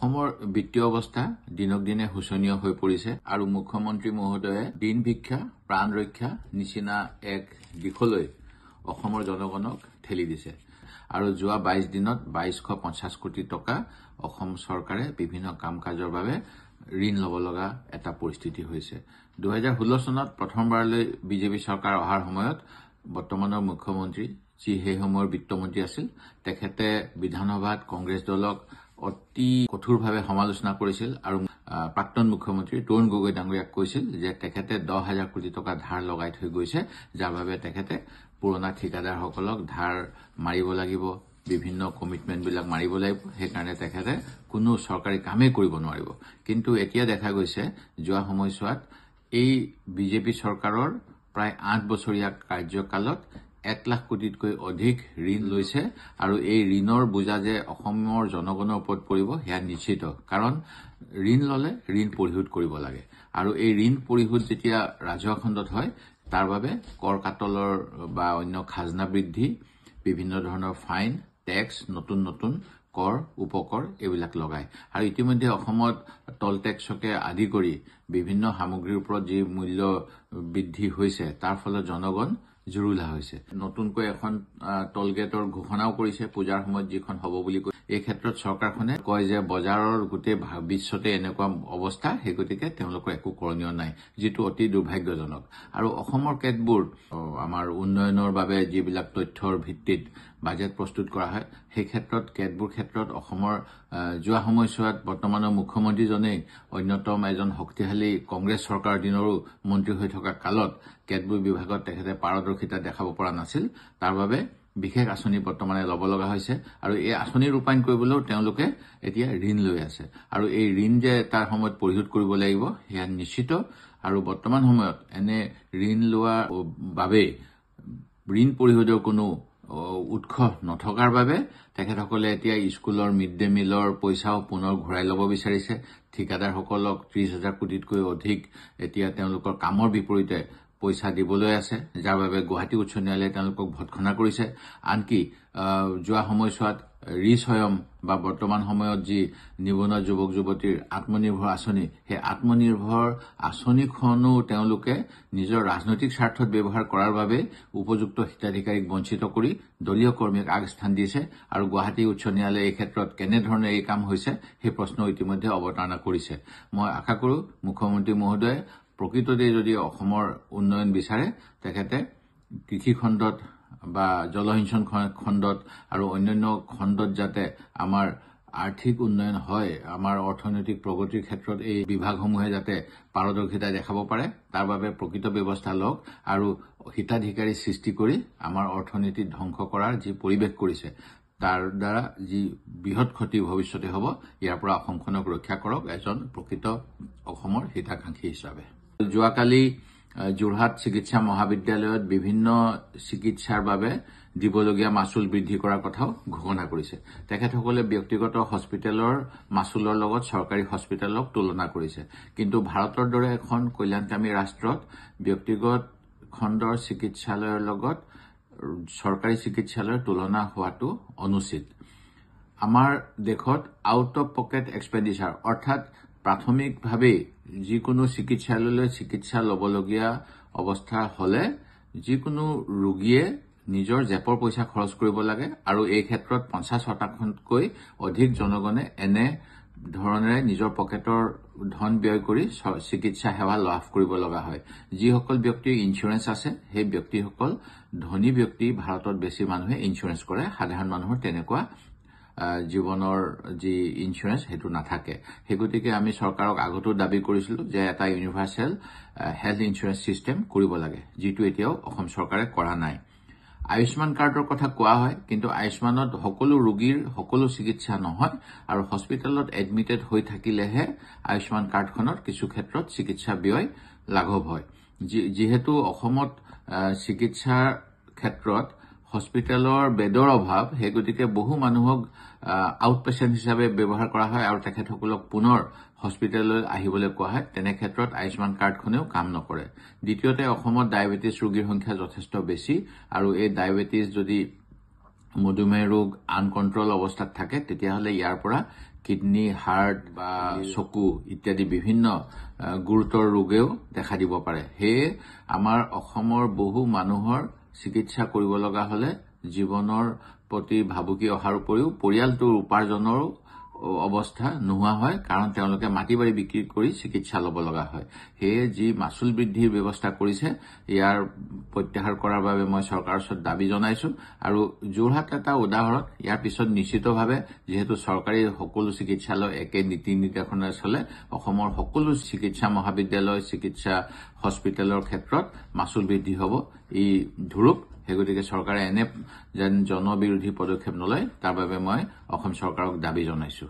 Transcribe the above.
অসমৰ বিত্তীয় অৱস্থা দিনক দিনে শোচনীয় হৈ পৰিছে আৰু মুখ্যমন্ত্ৰী মহোদয়ে দিন ভিক্ষা প্ৰাণ ৰক্ষা নিচিনা এক দিশলৈ অসমৰ জনগণক ঠেলি দিছে আৰু যোৱা 22 দিনত 2250 কোটি টকা অসম চৰকাৰে বিভিন্ন কাম কাজৰ বাবে ঋণ ল'ব লগা এটা পৰিস্থিতি হৈছে 2016 চনত প্ৰথমবাৰলৈ বিজেপি চৰকাৰ অহাৰ সময়ত বৰ্তমানৰ মুখ্যমন্ত্ৰী যি সেই সময়ৰ বিত্তমন্ত্ৰী আছিল তেখেতে বিধানসভাত কংগ্ৰেছ দলক অতি কঠোৰভাৱে সমালোচনা কৰিছিল আৰু প্ৰাক্তন মুখ্যমন্ত্ৰী তৰুণ গগৈ ডাঙৰীয়াক কৈছিল যে তেখেতে 10,000 কোটি টকা ধাৰ লগাই থৈ গৈছে যাৰ বাবে তেখেতে পুৰণা ঠিকাদাৰসকলক ধাৰ মাৰিব লাগিব বিভিন্ন কমিটমেন্ট বিলাক মাৰিব লাগিব সেইকাৰণে তেখেতে কোনো চৰকাৰী কামেই কৰিব নোৱাৰিব কিন্তু এতিয়া দেখা গৈছে যোৱা সময়ছোৱাত এই বিজেপি চৰকাৰৰ প্ৰায় 8 বছৰীয়া কাৰ্যকালত 1 লাখ কোটিতকৈ অধিক ঋণ লৈছে আৰু এই ঋণৰ বোজা যে অসমৰ জনগণৰ ওপৰত পৰিব হেয়া নিশ্চিত কাৰণ ঋণ ললে ঋণ পৰিশোধ কৰিব লাগে আৰু এই ঋণ পৰিশোধ যেতিয়া ৰাজহুৱা খণ্ডত হয় তাৰ বাবে কৰ কাটলৰ বা অন্য খাজনা বৃদ্ধি বিভিন্ন ধৰণৰ ফাইন টেক্স নতুন কৰ উপকৰ এইবিলাক লগায় আৰু ইতিমধ্যে অসমত টল টেক্সকে আদি কৰি বিভিন্ন সামগ্ৰীৰ ওপৰত যি মূল্য বৃদ্ধি হৈছে তাৰ ফলত জনগণ জুৰুলা হৈছে নতুনকৈ এখন টল গেটৰ ঘোষণাও কৰিছে পূজাৰ সময়ত যিখন হ'ব বুলি কৈ এই ক্ষেত্ৰত চৰকাৰখনে কয় যে বজাৰৰ গোটেই বিশ্বতে এনেকুৱা অৱস্থা হেগতিকে তেওঁলোকৰ একো কৰণীয় নাই যেটো অতি দুৰ্ভাগ্যজনক আৰু অসমৰ কেতবোৰ আমাৰ উন্নয়নৰ বাবে যিবিলাক তথ্যৰ ভিত্তিত বাজেট প্ৰস্তুত কৰা হয় সেই ক্ষেত্ৰত কেতবোৰ ক্ষেত্ৰত অসমৰ যোৱা সময়ছোৱাত বৰ্তমানৰ মুখ্যমন্ত্ৰীজনে অন্যতম এজন শক্তিশালী কংগ্ৰেছ চৰকাৰ দিনৰো মন্ত্ৰী হৈ থকা কালত কেতবোৰ বিভাগত তেখেতে পাৰদৰ্শিতা দেখাব পৰা নাছিল তাৰ বাবে বিশেষ আঁচনি বৰ্তমানে ল'ব লগা হৈছে আৰু এই আঁচনি ৰূপায়ণ কৰিবলৈও তেওঁলোকে এতিয়া ঋণ লৈ আছে আৰু এই ঋণ যে তাৰ সময়ত পৰিশোধ কৰিব লাগিব হেয়া নিশ্চিত আৰু বৰ্তমান সময়ত এনে ঋণ লোৱাৰ বাবে ঋণ পৰিশোধৰ কোনো উৎস নথকাৰ বাবে তেখেতসকলে এতিয়া স্কুলৰ মিড ডে মিলৰ পইচাও পুনৰ ঘূৰাই ল'ব বিচাৰিছে ঠিকাদাৰসকলক 30,000 কোটিতকৈ অধিক এতিয়া তেওঁলোকৰ কামৰ বিপৰীতে পইচা দিবলৈ আছে যাৰ বাবে গুৱাহাটী উচ্চ ন্যায়ালয়ে তেওঁলোকক ভৎখনা কৰিছে আনকি যোৱা সময়ছোৱাত ৰিস্বয়ম বা বৰ্তমান সময়ত যি নিবনুৱা যুৱক যুৱতীৰ আত্মনিৰ্ভৰ আঁচনি সেই আত্মনিৰ্ভৰ আঁচনিখনো তেওঁলোকে নিজৰ ৰাজনৈতিক স্বাৰ্থত ব্যৱহাৰ কৰাৰ বাবে উপযুক্ত হিতাধিকাৰীক বঞ্চিত কৰি দলীয় কৰ্মীক আগস্থান দিছে আৰু গুৱাহাটী উচ্চ ন্যায়ালয়ে এই ক্ষেত্ৰত কেনেধৰণে এই কাম হৈছে সেই প্ৰশ্ন ইতিমধ্যে অৱতাৰণা কৰিছে মই আশা কৰো মুখ্যমন্ত্ৰী মহোদয়ে প্ৰকৃততে যদি অসমৰ উন্নয়ন বিচাৰে তেখেতে কৃষি খণ্ডত বা জলসিঞ্চন খণ্ডত আৰু অন্যান্য খণ্ডত যাতে আমাৰ আৰ্থিক উন্নয়ন হয় আমাৰ অৰ্থনৈতিক প্ৰগতিৰ ক্ষেত্ৰত এই বিভাগসমূহে যাতে পাৰদৰ্শিতা দেখাব পাৰে তাৰ বাবে প্ৰকৃত ব্যৱস্থা লওক আৰু হিতাধিকাৰী সৃষ্টি কৰি আমাৰ অৰ্থনীতি ধ্বংস কৰাৰ যি পৰিৱেশ কৰিছে তাৰ দ্বাৰা যি বৃহৎ ক্ষতি ভৱিষ্যতে হ'ব ইয়াৰ পৰা অসমখনক ৰক্ষা কৰক এজন প্ৰকৃত অসমৰ হিতাকাংক্ষী হিচাপে যোৱাকালি যোৰহাট চিকিৎসা মহাবিদ্যালয়ত বিভিন্ন চিকিৎসাৰ বাবে দিবলগীয়া মাচুল বৃদ্ধি কৰাৰ কথাও ঘোষণা কৰিছে তেখেতসকলে ব্যক্তিগত হস্পিটেলৰ মাচুলৰ লগত চৰকাৰী হস্পিটেলক তুলনা কৰিছে কিন্তু ভাৰতৰ দৰে এখন কল্যাণকামী ৰাষ্ট্ৰত ব্যক্তিগত খণ্ডৰ চিকিৎসালয়ৰ লগত চৰকাৰী চিকিৎসালয়ৰ তুলনা হোৱাটো অনুচিত আমাৰ দেশত আউট অফ পকেট এক্সপেণ্ডিচাৰ অৰ্থাৎ প্ৰাথমিকভাৱে যিকোনো চিকিৎসালয়লৈ চিকিৎসা ল'বলগীয়া অৱস্থা হলে যিকোনো ৰোগীয়ে নিজৰ জেপৰ পইচা খৰচ কৰিব লাগে আৰু এই ক্ষেত্ৰত 50%তকৈ অধিক জনগণে এনে ধৰণেৰে নিজৰ পকেটৰ ধন ব্যয় কৰি চিকিৎসা সেৱা লাভ কৰিব লগা হয় যিসকল ব্যক্তিৰ ইনস্যুৰেন্স আছে সেই ব্যক্তিসকল ধনী ব্যক্তি ভাৰতত বেছি মানুহে ইনস্যুৰেন্স কৰে সাধাৰণ মানুহৰ তেনেকুৱা জীৱনৰ যি ইনস্যুৰেন্স হেতু নাথাকে হেগতিকে আমি চৰকাৰক আগতো দাবী কৰিছিলো যে এটা ইউনিভাৰ্সেল হেলথ ইনস্যুৰেন্স সিস্টেম কৰিব লাগে যেটো এতিয়াও অসম চৰকাৰে কৰা নাই আয়ুষ্মান কাৰ্ডৰ কথা কোৱা হয় কিন্তু আয়ুষ্মানত সকলো ৰোগীৰ সকলো চিকিৎসা নহয় আৰু হস্পিটেলত এডমিটেড হৈ থাকিলেহে আয়ুষ্মান কাৰ্ডখনৰ কিছু ক্ষেত্ৰত চিকিৎসা ব্যয় লাঘৱ হয় যেহেতু অসমত চিকিৎসাৰ ক্ষেত্ৰত হস্পিটেলৰ বেডৰ অভাৱ হেগতিকে বহু মানুহক আউট পেশেন্ট হিচাপে ব্যৱহাৰ কৰা হয় আৰু তেখেতসকলক পুনৰ হস্পিটেললৈ আহিবলৈ কোৱা হয় তেনে ক্ষেত্ৰত আয়ুষ্মান কাৰ্ডখনেও কাম নকৰে দ্বিতীয়তে অসমত ডায়াবেটিস ৰোগীৰ সংখ্যা যথেষ্ট বেছি আৰু এই ডায়াবেটিস যদি মধুমেহ ৰোগ আনকন্ট্ৰল অৱস্থাত থাকে তেতিয়াহলে ইয়াৰ পৰা কিডনি হাৰ্ট বা চকু ইত্যাদি বিভিন্ন গুৰুতৰ ৰোগেও দেখা দিব পাৰে সেয়ে আমাৰ অসমৰ বহু মানুহৰ চিকিৎসা কৰিব লগা হলে জীৱনৰ প্ৰতি ভাবুকি অহাৰ উপৰিও পৰিয়ালটোৰ উপাৰ্জনৰ অৱস্থা নোহোৱা হয় কাৰণ তেওঁলোকে মাটি বাৰী বিক্ৰী কৰি চিকিৎসা ল'ব লগা হয় সেয়ে যি মাচুল বৃদ্ধিৰ ব্যৱস্থা কৰিছে ইয়াৰ প্ৰত্যাহাৰ কৰাৰ বাবে মই চৰকাৰৰ ওচৰত দাবী জনাইছো আৰু যোৰহাট এটা উদাহৰণ ইয়াৰ পিছত নিশ্চিতভাৱে যেহেতু চৰকাৰী সকলো চিকিৎসালয় একে নীতি নিৰ্দেশনাৰে চলে অসমৰ সকলো চিকিৎসা মহাবিদ্যালয় চিকিৎসা হস্পিটেলৰ ক্ষেত্ৰত মাচুল বৃদ্ধি হ'ব ই ধুৰুপ হেগতিকে চৰকাৰে এনে যেন জনবিৰোধী পদক্ষেপ নলয় তাৰ বাবে মই অসম চৰকাৰক দাবী জনাইছো